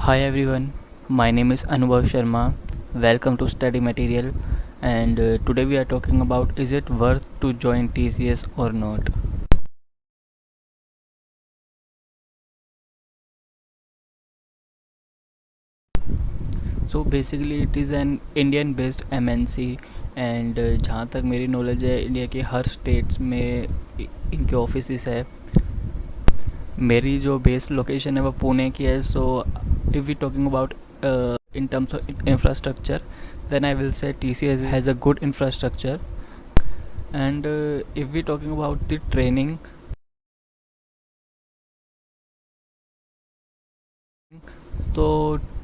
Hi everyone, my name is Anubhav Sharma. Welcome to Study Material, and today we are talking about is it worth to join TCS or not. So basically it is an Indian based MNC and जहाँ तक मेरी knowledge है India के हर states में इनके offices है. मेरी जो बेस लोकेशन है वो पुणे की है. So if we talking about in terms of infrastructure, then I will say TCS has a good infrastructure. And if we talking about the training, तो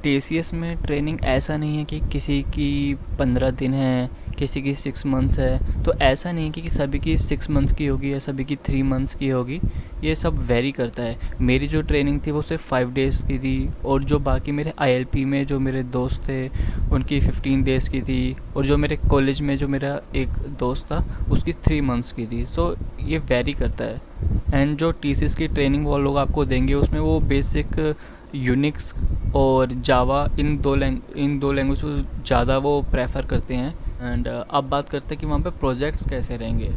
TCS में ट्रेनिंग ऐसा नहीं है कि किसी की 15 दिन है, किसी की 6 मंथ्स है. तो ऐसा नहीं है कि सभी की 6 मंथ्स की होगी या सभी की 3 मंथ्स की होगी. ये सब वेरी करता है. मेरी जो ट्रेनिंग थी वो सिर्फ 5 डेज़ की थी, और जो बाकी मेरे ILP में जो मेरे दोस्त थे उनकी 15 डेज़ की थी, और जो मेरे कॉलेज में जो मेरा एक दोस्त था उसकी 3 मंथ्स की थी. सो ये वेरी करता है. एंड जो TCS की ट्रेनिंग वो लोग आपको देंगे उसमें वो बेसिक यूनिक्स और जावा इन दो लैंग्वेज को ज़्यादा वो प्रेफर करते हैं. एंड अब बात करते हैं कि वहाँ पे प्रोजेक्ट्स कैसे रहेंगे.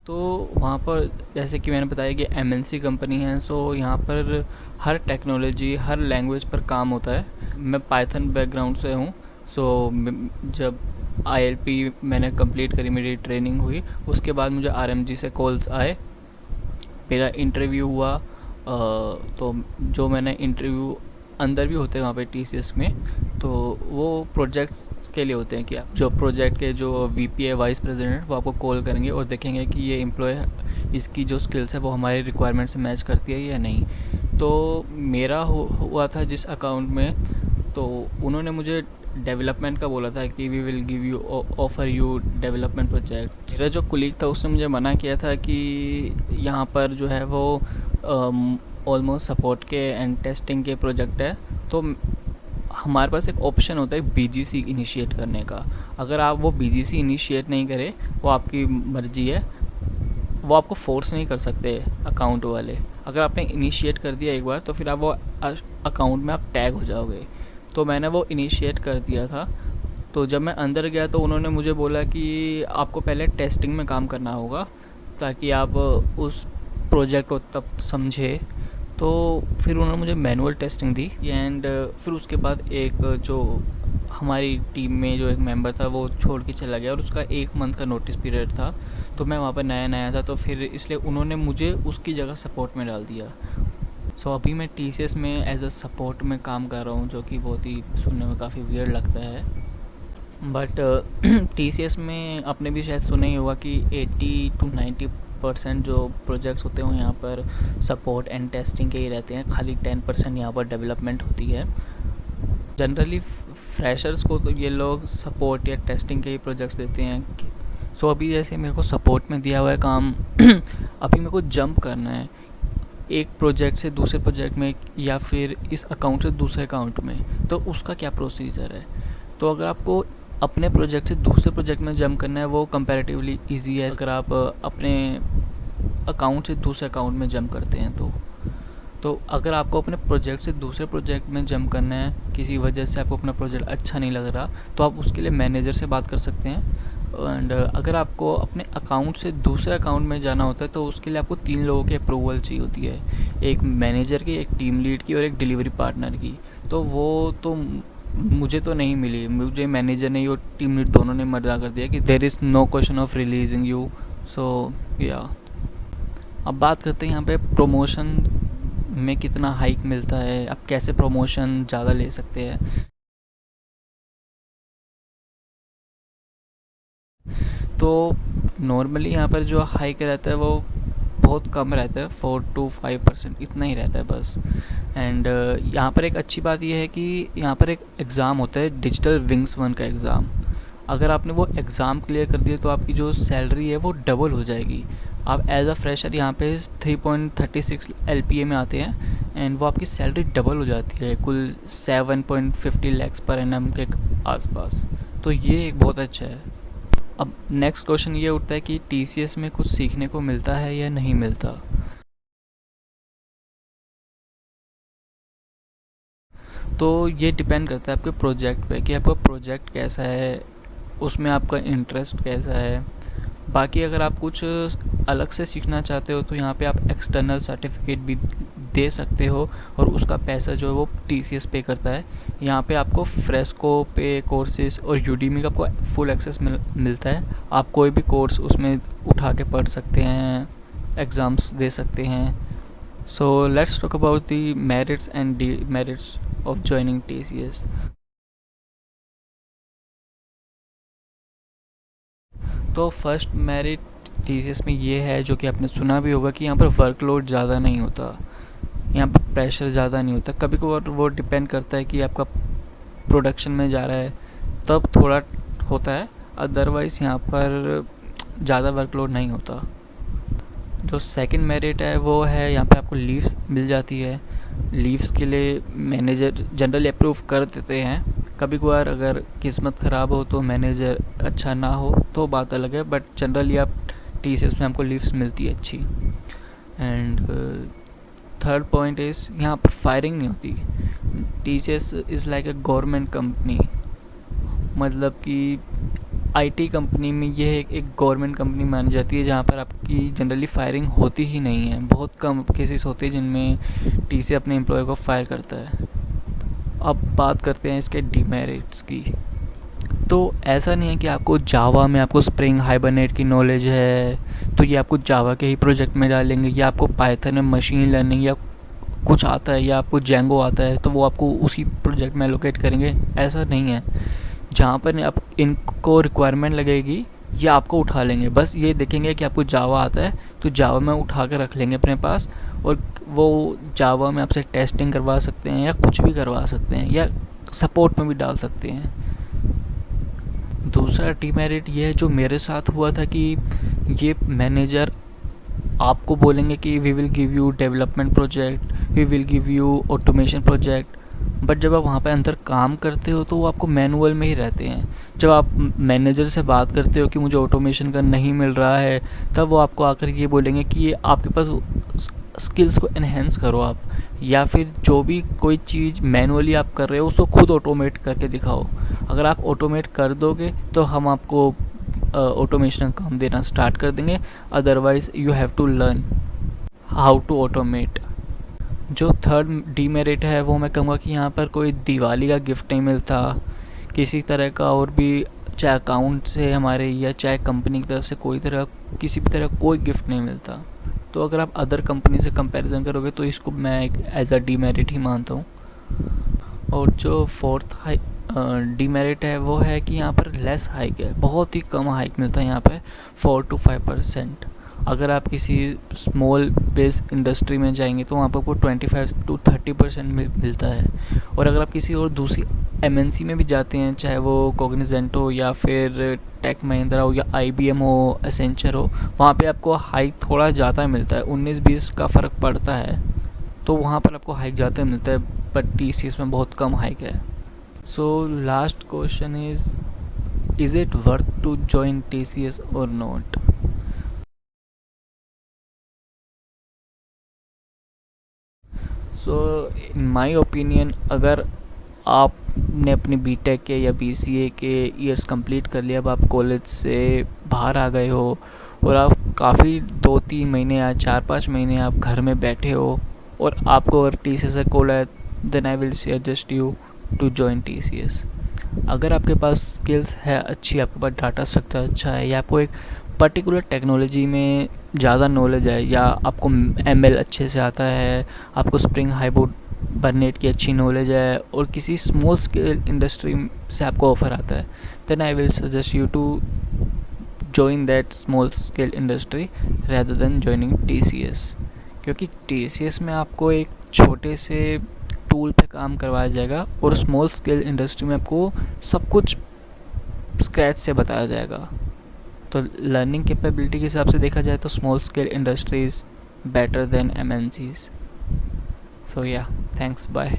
तो वहाँ पर जैसे कि मैंने बताया कि MNC कंपनी है. सो यहाँ पर हर टेक्नोलॉजी हर लैंग्वेज पर काम होता है. मैं पाइथन बैकग्राउंड से हूँ. सो जब ILP मैंने कंप्लीट करी, मेरी ट्रेनिंग हुई, उसके बाद मुझे RMG से कॉल्स आए, मेरा इंटरव्यू हुआ. तो जो मैंने इंटरव्यू अंदर भी होते हैं वहाँ पे TCS में, तो वो प्रोजेक्ट्स के लिए होते हैं. कि जो प्रोजेक्ट के जो VP है, वाइस प्रेसिडेंट, वो आपको कॉल करेंगे और देखेंगे कि ये एम्प्लॉय इसकी जो स्किल्स है वो हमारी रिक्वायरमेंट से मैच करती है या नहीं. तो मेरा हुआ था जिस अकाउंट में, तो उन्होंने मुझे डेवलपमेंट का बोला था कि we will give you offer you development project. मेरा जो कुलीग था उसने मुझे मना किया था कि यहाँ पर जो है वो ऑलमोस्ट सपोर्ट के एंड टेस्टिंग के प्रोजेक्ट है. तो हमारे पास एक ऑप्शन होता है BGC इनिशिएट करने का. अगर आप वो BGC इनिशिएट नहीं करें, वो आपकी मर्ज़ी है, वो आपको फोर्स नहीं कर सकते अकाउंट वाले. अगर आपने इनिशिएट कर दिया एक बार तो फिर आप वो अकाउंट में आप टैग हो जाओगे. तो मैंने वो इनिशिएट कर दिया था. तो जब मैं अंदर गया तो उन्होंने मुझे बोला कि आपको पहले टेस्टिंग में काम करना होगा ताकि आप उस प्रोजेक्ट को तब समझे. तो फिर उन्होंने मुझे मैनुअल टेस्टिंग दी. एंड फिर उसके बाद एक जो हमारी टीम में जो एक मेंबर था वो छोड़ के चला गया, और उसका 1 मंथ का नोटिस पीरियड था. तो मैं वहाँ पर नया नया था, तो फिर इसलिए उन्होंने मुझे उसकी जगह सपोर्ट में डाल दिया. सो अभी मैं TCS में एज अ सपोर्ट में काम कर रहा हूँ, जो कि बहुत ही सुनने में काफ़ी वियर्ड लगता है. बट TCS में आपने भी शायद सुना ही होगा कि 80 to 90% जो प्रोजेक्ट्स होते हैं यहाँ पर सपोर्ट एंड टेस्टिंग के ही रहते हैं. खाली 10% यहाँ पर डेवलपमेंट होती है. जनरली फ्रेशर्स को तो ये लोग सपोर्ट या टेस्टिंग के ही प्रोजेक्ट्स देते हैं. सो अभी जैसे मेरे को सपोर्ट में दिया हुआ है काम, अभी मेरे को जंप करना है एक प्रोजेक्ट से दूसरे प्रोजेक्ट में, या फिर इस अकाउंट से दूसरे अकाउंट में. तो उसका क्या प्रोसीजर है. तो अगर आपको अपने प्रोजेक्ट से दूसरे प्रोजेक्ट में जंप करना है, वो कंपैरेटिवली इजी है अगर आप अपने अकाउंट से दूसरे अकाउंट में जंप करते हैं. तो अगर आपको अपने प्रोजेक्ट से दूसरे प्रोजेक्ट में जंप करना है, किसी वजह से आपको अपना प्रोजेक्ट अच्छा नहीं लग रहा, तो आप उसके लिए मैनेजर से बात कर सकते हैं. एंड अगर आपको अपने अकाउंट से दूसरे अकाउंट में जाना होता है तो उसके लिए आपको 3 लोगों की अप्रूवल चाहिए होती है. एक मैनेजर की, एक टीम लीड की, और एक डिलीवरी पार्टनर की. तो वो तो मुझे तो नहीं मिली. मुझे मैनेजर ने और टीम लीड दोनों ने मना कर दिया कि there is no question of releasing you. So या अब बात करते हैं यहाँ पे प्रमोशन में कितना हाइक मिलता है, आप कैसे प्रमोशन ज़्यादा ले सकते हैं. तो नॉर्मली यहाँ पर जो हाइक रहता है वो बहुत कम रहता है, 4 to 5% इतना ही रहता है बस. एंड यहाँ पर एक अच्छी बात यह है कि यहाँ पर एक एग्ज़ाम होता है, डिजिटल विंग्स 1 का एग्ज़ाम. अगर आपने वो एग्ज़ाम क्लियर कर दिया तो आपकी जो सैलरी है वो डबल हो जाएगी. आप एज अ फ्रेशर यहाँ पे 3.36 LPA में आते हैं, एंड वो आपकी सैलरी डबल हो जाती है कुल 7.50 lakhs पर annum के आसपास. तो ये एक बहुत अच्छा है. अब नेक्स्ट क्वेश्चन ये उठता है कि TCS में कुछ सीखने को मिलता है या नहीं मिलता. तो ये डिपेंड करता है आपके प्रोजेक्ट पे कि आपका प्रोजेक्ट कैसा है, उसमें आपका इंटरेस्ट कैसा है। बाकी अगर आप कुछ अलग से सीखना चाहते हो तो यहाँ पे आप एक्सटर्नल सर्टिफिकेट भी दे सकते हो और उसका पैसा जो है वो TCS पे करता है। यहाँ पे आपको फ्रेस्को पे कोर्सेज और यूडीमी का आपको फुल एक्सेस मिलता है। आप कोई भी कोर्स उसमें उठा के पढ़ सकते हैं, एग्ज़ाम्स दे सकते हैं। So let's talk about the merits and demerits of joining TCS। तो फर्स्ट मेरिट TCS में ये है, जो कि आपने सुना भी होगा, कि यहाँ पर वर्कलोड ज़्यादा नहीं होता, यहाँ पर प्रेशर ज़्यादा नहीं होता। कभी कभार वो डिपेंड करता है कि आपका प्रोडक्शन में जा रहा है तब थोड़ा होता है, अदरवाइज़ यहाँ पर ज़्यादा वर्कलोड नहीं होता। जो सेकंड मेरिट है वो है यहाँ पे आपको लीव्स मिल जाती है। लीव्स के लिए मैनेजर जनरली अप्रूव कर देते हैं। कभी कभार अगर किस्मत ख़राब हो तो मैनेजर अच्छा ना हो तो बात अलग है, बट जनरली आप TCS में आपको लीव्स मिलती है अच्छी। एंड थर्ड पॉइंट इज़ यहाँ पर फायरिंग नहीं होती। TCS is like a government company, मतलब कि IT कंपनी में ये एक गवर्नमेंट कंपनी मानी जाती है, जहाँ पर आपकी जनरली फायरिंग होती ही नहीं है। बहुत कम केसेस होते हैं जिनमें TCS अपने एम्प्लॉय को फायर करता है। अब बात करते हैं इसके डिमेरिट्स की। तो ऐसा नहीं है कि आपको जावा में आपको स्प्रिंग हाइबरनेट की नॉलेज है तो ये आपको जावा के ही प्रोजेक्ट में डालेंगे, या आपको पाइथन में मशीन लर्निंग या कुछ आता है, या आपको जेंगो आता है तो वो आपको उसी प्रोजेक्ट में एलोकेट करेंगे। ऐसा नहीं है। जहाँ पर आप इनको रिक्वायरमेंट लगेगी ये आपको उठा लेंगे। बस ये देखेंगे कि आपको जावा आता है तो जावा में उठा कर रख लेंगे अपने पास, और वो जावा में आपसे टेस्टिंग करवा सकते हैं या कुछ भी करवा सकते हैं, या सपोर्ट में भी डाल सकते हैं। दूसरा डिमेरिट ये है जो मेरे साथ हुआ था, कि ये मैनेजर आपको बोलेंगे कि we will give you development project, we will give you automation project, but जब आप वहाँ पे अंदर काम करते हो तो वो आपको मैनुअल में ही रहते हैं। जब आप मैनेजर से बात करते हो कि मुझे ऑटोमेशन का नहीं मिल रहा है, तब वो आपको आकर ये बोलेंगे कि आपके पास स्किल्स को एनहेंस करो आप, या फिर जो भी कोई चीज़ मैनुअली आप कर रहे हो उसको खुद ऑटोमेट करके दिखाओ। अगर आप ऑटोमेट कर दोगे तो हम आपको ऑटोमेशन का काम देना स्टार्ट कर देंगे, otherwise you have to learn how to automate. जो थर्ड डिमेरिट है वो मैं कहूँगा कि यहाँ पर कोई दिवाली का गिफ्ट नहीं मिलता, किसी तरह का, और भी चाहे अकाउंट से हमारे या चाहे कंपनी की तरफ से किसी भी तरह कोई गिफ्ट नहीं मिलता। तो अगर आप अदर कंपनी से कंपैरिजन करोगे तो इसको मैं एक एज अ डिमेरिट ही मानता हूँ। और जो फोर्थ डिमेरिट है वो है कि यहाँ पर लेस हाइक है, बहुत ही कम हाइक मिलता है यहाँ पे, 4 to 5%। अगर आप किसी स्मॉल बेस इंडस्ट्री में जाएंगे तो वहाँ पर आपको 25 to 30% मिलता है। और अगर आप किसी और दूसरी MNC में भी जाते हैं, चाहे वो कॉग्निजेंट हो या फिर टेक महिंद्रा हो या IBM हो, एसेंचर हो, वहाँ पे आपको हाइक थोड़ा ज़्यादा मिलता है, 19-20 का फ़र्क पड़ता है, तो वहाँ पर आपको हाइक ज़्यादा मिलता है, बट TCS में बहुत कम हाइक है। So last question is it worth to join TCS और not? So in my opinion, अगर आपने अपनी BTech के या BCA के ईयर्स कंप्लीट कर लिया, अब आप कॉलेज से बाहर आ गए हो और आप काफ़ी 2-3 महीने या 4-5 महीने आप घर में बैठे हो और आपको अगर TCS से कॉल है, then I will suggest you to join TCS। अगर आपके पास स्किल्स है अच्छी, आपके पास डाटा स्ट्रक्चर अच्छा है, या आपको एक पर्टिकुलर टेक्नोलॉजी में ज़्यादा नॉलेज है, या आपको ML अच्छे से आता है, आपको स्प्रिंग हाइबरनेट की अच्छी नॉलेज है, और किसी स्मॉल स्केल इंडस्ट्री से आपको ऑफ़र आता है, then I will suggest you to join that small scale industry rather than joining TCS। क्योंकि TCS में आपको एक छोटे से टूल पे काम करवाया जाएगा और स्मॉल स्केल इंडस्ट्री में आपको सब कुछ स्क्रैच से बताया जाएगा। तो लर्निंग कैपेबिलिटी के हिसाब से देखा जाए तो small scale industries better than MNCs। So yeah, thanks, bye.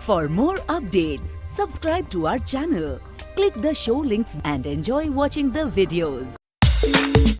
For more updates, subscribe to our channel. Click the show links and enjoy watching the videos.